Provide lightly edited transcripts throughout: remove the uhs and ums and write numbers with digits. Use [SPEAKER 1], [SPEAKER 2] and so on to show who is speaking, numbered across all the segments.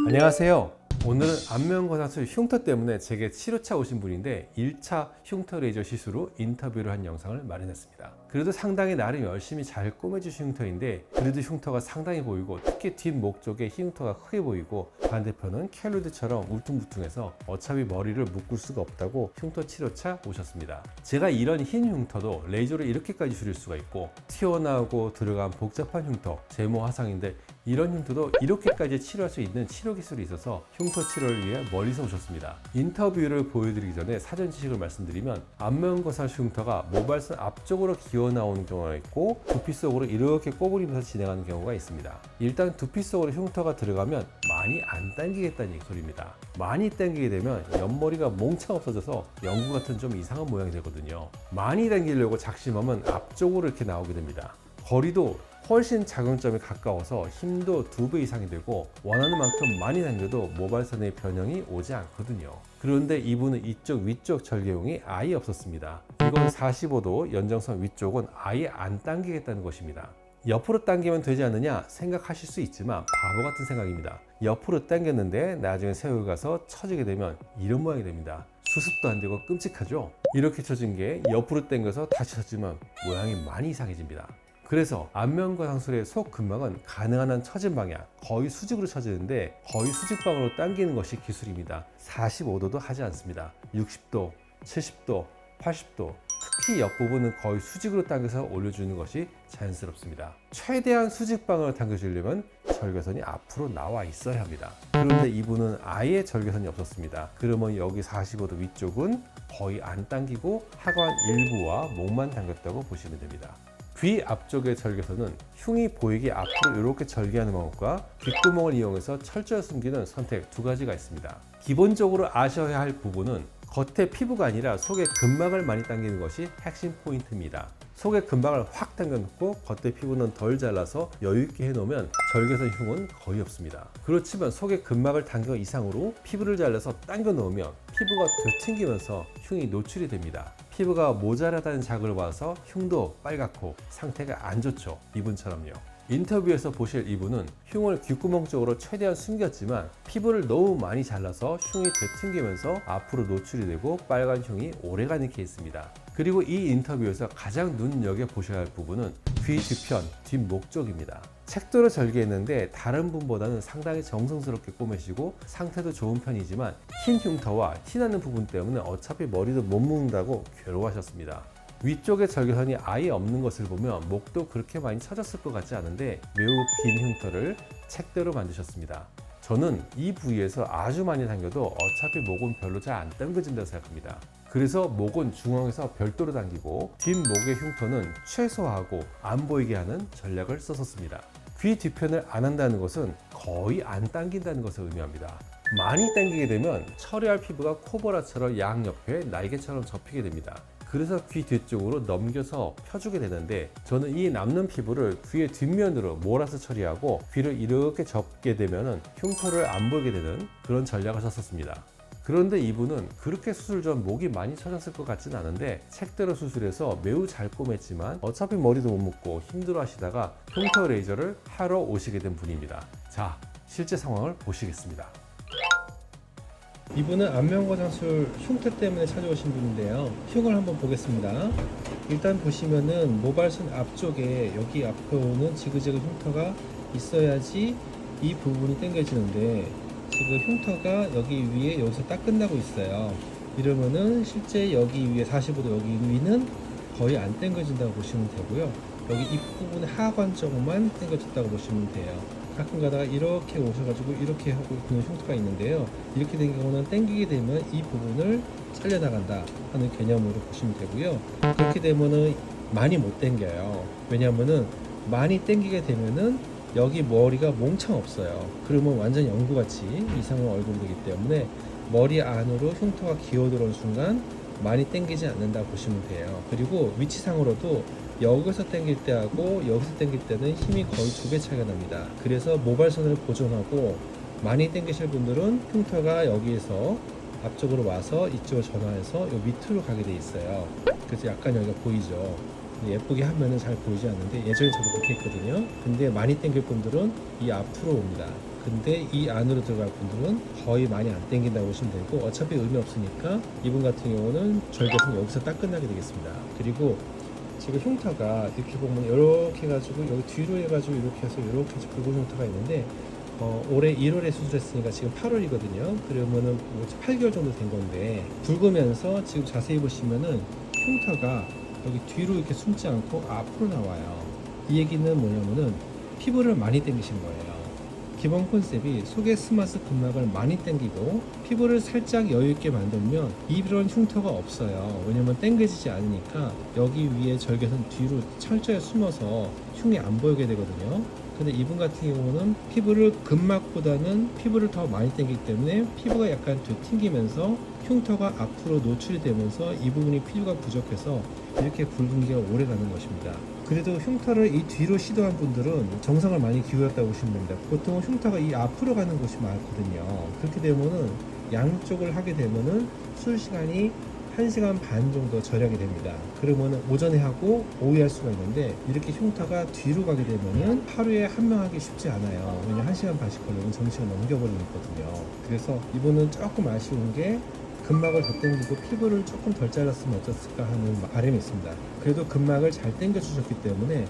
[SPEAKER 1] 안녕하세요. 오늘은 안면거상술 흉터 때문에 제게 치료차 오신 분인데 1차 흉터 레이저 시술 후 인터뷰를 한 영상을 마련했습니다. 그래도 상당히 나름 열심히 잘 꼬매주신 흉터인데 그래도 흉터가 상당히 보이고 특히 뒷목 쪽에 흉터가 크게 보이고 반대편은 켈로이드처럼 울퉁불퉁해서 어차피 머리를 묶을 수가 없다고 흉터 치료차 오셨습니다. 제가 이런 흰 흉터도 레이저로 이렇게까지 줄일 수가 있고 튀어나오고 들어간 복잡한 흉터, 제모 화상인데 이런 흉터도 이렇게까지 치료할 수 있는 치료 기술이 있어서 흉터 치료를 위해 멀리서 오셨습니다. 인터뷰를 보여드리기 전에 사전 지식을 말씀드리면 안면거상 흉터가 모발선 앞쪽으로 기어 나오는 경우가 있고 두피 속으로 이렇게 꼬부리면서 진행하는 경우가 있습니다. 일단 두피 속으로 흉터가 들어가면 많이 안 당기겠다는 소리입니다. 많이 당기게 되면 옆머리가 몽창 없어져서 연구 같은 좀 이상한 모양이 되거든요. 많이 당기려고 작심하면 앞쪽으로 이렇게 나오게 됩니다. 거리도 훨씬 작용점에 가까워서 힘도 2배 이상이 되고 원하는 만큼 많이 당겨도 모발선의 변형이 오지 않거든요. 그런데 이분은 이쪽 위쪽 절개용이 아예 없었습니다. 이건 45도 연장선 위쪽은 아예 안 당기겠다는 것입니다. 옆으로 당기면 되지 않느냐 생각하실 수 있지만 바보 같은 생각입니다. 옆으로 당겼는데 나중에 세월 가서 처지게 되면 이런 모양이 됩니다. 수습도 안 되고 끔찍하죠? 이렇게 처진 게 옆으로 당겨서 다시 처지면 모양이 많이 이상해집니다. 그래서 안면거상술의 속근막은 가능한 한 처진 방향, 거의 수직으로 처지는데 거의 수직방으로 당기는 것이 기술입니다. 45도도 하지 않습니다. 60도, 70도, 80도, 특히 옆부분은 거의 수직으로 당겨서 올려주는 것이 자연스럽습니다. 최대한 수직방으로 당겨주려면 절개선이 앞으로 나와 있어야 합니다. 그런데 이분은 아예 절개선이 없었습니다. 그러면 여기 45도 위쪽은 거의 안 당기고 하관 일부와 목만 당겼다고 보시면 됩니다. 귀 앞쪽의 절개선은 흉이 보이게 앞으로 이렇게 절개하는 방법과 귓구멍을 이용해서 철저히 숨기는 선택 두 가지가 있습니다. 기본적으로 아셔야 할 부분은 겉에 피부가 아니라 속의 근막을 많이 당기는 것이 핵심 포인트입니다. 속의 근막을 확 당겨놓고 겉에 피부는 덜 잘라서 여유있게 해놓으면 절개선 흉은 거의 없습니다. 그렇지만 속의 근막을 당겨 이상으로 피부를 잘라서 당겨 놓으면 피부가 되튕기면서 흉이 노출이 됩니다. 피부가 모자라다는 자극을 받아서 흉도 빨갛고 상태가 안 좋죠. 이분처럼요. 인터뷰에서 보실 이분은 흉을 귓구멍 쪽으로 최대한 숨겼지만 피부를 너무 많이 잘라서 흉이 되튕기면서 앞으로 노출이 되고 빨간 흉이 오래가는 케이스입니다. 그리고 이 인터뷰에서 가장 눈여겨보셔야 할 부분은 귀 뒤편, 뒷목 쪽입니다. 책도로 절개했는데 다른 분보다는 상당히 정성스럽게 꼬매시고 상태도 좋은 편이지만 흰 흉터와 티나는 부분 때문에 어차피 머리도 못 묶는다고 괴로워하셨습니다. 위쪽에 절개선이 아예 없는 것을 보면 목도 그렇게 많이 처졌을 것 같지 않은데 매우 긴 흉터를 책대로 만드셨습니다. 저는 이 부위에서 아주 많이 당겨도 어차피 목은 별로 잘 안 당겨진다고 생각합니다. 그래서 목은 중앙에서 별도로 당기고 뒷목의 흉터는 최소화하고 안 보이게 하는 전략을 썼었습니다. 귀 뒤편을 안 한다는 것은 거의 안 당긴다는 것을 의미합니다. 많이 당기게 되면 처리할 피부가 코보라처럼 양옆에 날개처럼 접히게 됩니다. 그래서 귀 뒤쪽으로 넘겨서 펴주게 되는데 저는 이 남는 피부를 귀의 뒷면으로 몰아서 처리하고 귀를 이렇게 접게 되면 흉터를 안 보이게 되는 그런 전략을 썼었습니다. 그런데 이분은 그렇게 수술 전 목이 많이 처졌을 것 같진 않은데 책대로 수술해서 매우 잘 꼬맸지만 어차피 머리도 못 묶고 힘들어 하시다가 흉터 레이저를 하러 오시게 된 분입니다. 자, 실제 상황을 보시겠습니다.
[SPEAKER 2] 이분은 안면거상술 흉터 때문에 찾아오신 분인데요. 흉을 한번 보겠습니다. 일단 보시면은 모발선 앞쪽에 여기 앞으로는 지그재그 흉터가 있어야지 이 부분이 당겨지는데 지금 흉터가 여기 위에 여기서 딱 끝나고 있어요. 이러면은 실제 여기 위에 45도 여기 위는 거의 안 당겨진다고 보시면 되고요. 여기 이 부분의 하관 쪽만 당겨졌다고 보시면 돼요. 가끔 가다가 이렇게 오셔가지고 이렇게 하고 있는 흉터가 있는데요. 이렇게 된 경우는 당기게 되면 이 부분을 잘려나간다 하는 개념으로 보시면 되고요. 그렇게 되면은 많이 못 당겨요. 왜냐면은 많이 당기게 되면은 여기 머리가 몽창 없어요. 그러면 완전 연구같이 이상한 얼굴이 되기 때문에 머리 안으로 흉터가 기어 들어온 순간 많이 당기지 않는다 보시면 돼요. 그리고 위치상으로도 여기서 당길 때하고 여기서 당길 때는 힘이 거의 2배 차이가 납니다. 그래서 모발선을 보존하고 많이 당기실 분들은 흉터가 여기에서 앞쪽으로 와서 이쪽으로 전환해서 요 밑으로 가게 돼 있어요. 그래서 약간 여기가 보이죠. 예쁘게 하면은 잘 보이지 않는데 예전에 저도 그렇게 했거든요. 근데 많이 당길 분들은 이 앞으로 옵니다. 근데 이 안으로 들어갈 분들은 거의 많이 안 당긴다고 보시면 되고, 어차피 의미 없으니까 이분 같은 경우는 절개는 여기서 딱 끝나게 되겠습니다. 그리고 지금 흉터가 이렇게 보면 이렇게 해가지고 여기 뒤로 해가지고 이렇게 해서 이렇게 붉은 흉터가 있는데, 올해 1월에 수술했으니까 지금 8월이거든요. 그러면은 8개월 정도 된 건데, 붉으면서 지금 자세히 보시면은 흉터가 여기 뒤로 이렇게 숨지 않고 앞으로 나와요. 이 얘기는 뭐냐면은 피부를 많이 당기신 거예요. 기본 컨셉이 속의 스마스 근막을 많이 당기고 피부를 살짝 여유 있게 만들면 이런 흉터가 없어요. 왜냐면 당겨지지 않으니까 여기 위에 절개선 뒤로 철저히 숨어서 흉이 안 보이게 되거든요. 근데 이분 같은 경우는 피부를 근막보다는 피부를 더 많이 당기기 때문에 피부가 약간 뒤튕기면서 흉터가 앞으로 노출이 되면서 이 부분이 피부가 부족해서 이렇게 붉은기가 오래 가는 것입니다. 그래도 흉터를 이 뒤로 시도한 분들은 정성을 많이 기울였다고 보시면 됩니다. 보통 흉터가 이 앞으로 가는 곳이 많거든요. 그렇게 되면은 양쪽을 하게 되면은 수술 시간이 1시간 반 정도 절약이 됩니다. 그러면 오전에 하고 오후에 할 수가 있는데, 이렇게 흉터가 뒤로 가게 되면은 하루에 한 명 하기 쉽지 않아요. 왜냐면 1시간 반씩 걸리면 점심시간 넘겨버리거든요. 그래서 이분은 조금 아쉬운 게 근막을 더 당기고 피부를 조금 덜 잘랐으면 어땠을까 하는 바람이 있습니다. 그래도 근막을 잘 당겨 주셨기 때문에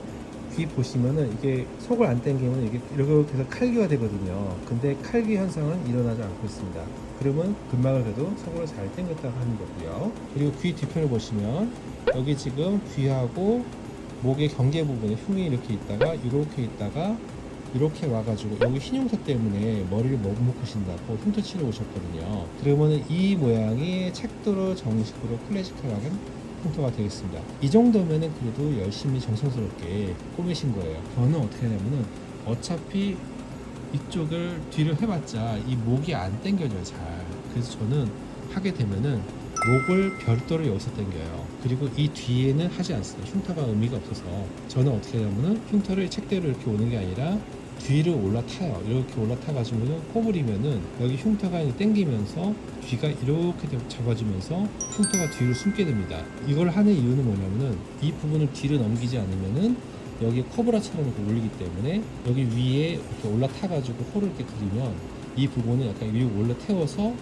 [SPEAKER 2] 귀 보시면은 이게 속을 안 당기면 이게 이렇게 해서 칼기가 되거든요. 근데 칼기 현상은 일어나지 않고 있습니다. 그러면 근막을 그래도 속으로 잘 당겼다고 하는 거고요. 그리고 귀 뒤편을 보시면 여기 지금 귀하고 목의 경계 부분에 흉이 이렇게 있다가 이렇게 있다가 이렇게 와가지고 여기 흰 흉터 때문에 머리를 못 묶으신다고 흉터 치료 오셨거든요. 그러면은 이 모양이 책도로 정식으로 클래식하게 흉터가 되겠습니다. 이 정도면은 그래도 열심히 정성스럽게 꾸미신 거예요. 저는 어떻게 하냐면은 어차피 이쪽을 뒤로 해봤자 이 목이 안 당겨져요, 잘. 그래서 저는 하게 되면은 목을 별도로 여기서 당겨요. 그리고 이 뒤에는 하지 않습니다. 흉터가 의미가 없어서 저는 어떻게 하냐면은 흉터를 책대로 이렇게 오는 게 아니라 뒤로 올라타요. 이렇게 올라타가지고는 꼬부리면은 여기 흉터가 당기면서 귀가 이렇게 잡아주면서 흉터가 뒤로 숨게 됩니다. 이걸 하는 이유는 뭐냐면은 이 부분을 뒤로 넘기지 않으면은 여기 코브라처럼 이렇게 올리기 때문에 여기 위에 이렇게 올라타가지고 코를 이렇게 그리면 이 부분은 약간 위로 올라태워서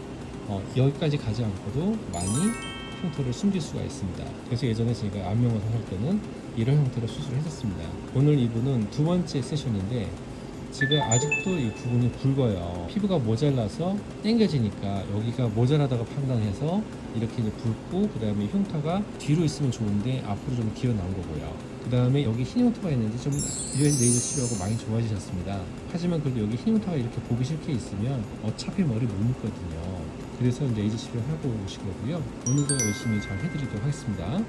[SPEAKER 2] 여기까지 가지 않고도 많이 흉터를 숨길 수가 있습니다. 그래서 예전에 제가 안면거상 할 때는 이런 형태로 수술을 했었습니다. 오늘 이분은 두 번째 세션인데 지금 아직도 이 부분이 붉어요. 피부가 모자라서 당겨지니까 여기가 모자라다고 판단해서 이렇게 이제 붉고, 그 다음에 흉터가 뒤로 있으면 좋은데 앞으로 좀 기어 나온 거고요. 그 다음에 여기 흰 흉터가 있는데 좀 레이저 치료하고 많이 좋아지셨습니다. 하지만 그래도 여기 흰 흉터가 이렇게 보기 싫게 있으면 어차피 머리 못 묶거든요. 그래서 이제 레이저 치료하고 오신 거고요. 오늘도 열심히 잘 해드리도록 하겠습니다.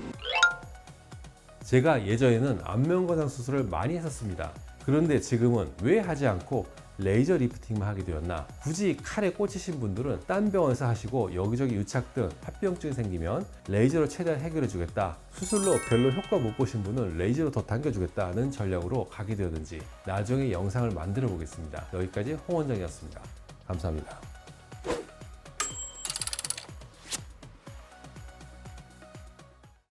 [SPEAKER 1] 제가 예전에는 안면거상 수술을 많이 했었습니다. 그런데 지금은 왜 하지 않고 레이저 리프팅만 하게 되었나? 굳이 칼에 꽂히신 분들은 딴 병원에서 하시고 여기저기 유착 등 합병증이 생기면 레이저로 최대한 해결해 주겠다, 수술로 별로 효과 못 보신 분은 레이저로 더 당겨주겠다는 전략으로 가게 되었는지 나중에 영상을 만들어 보겠습니다. 여기까지 홍원장이었습니다. 감사합니다.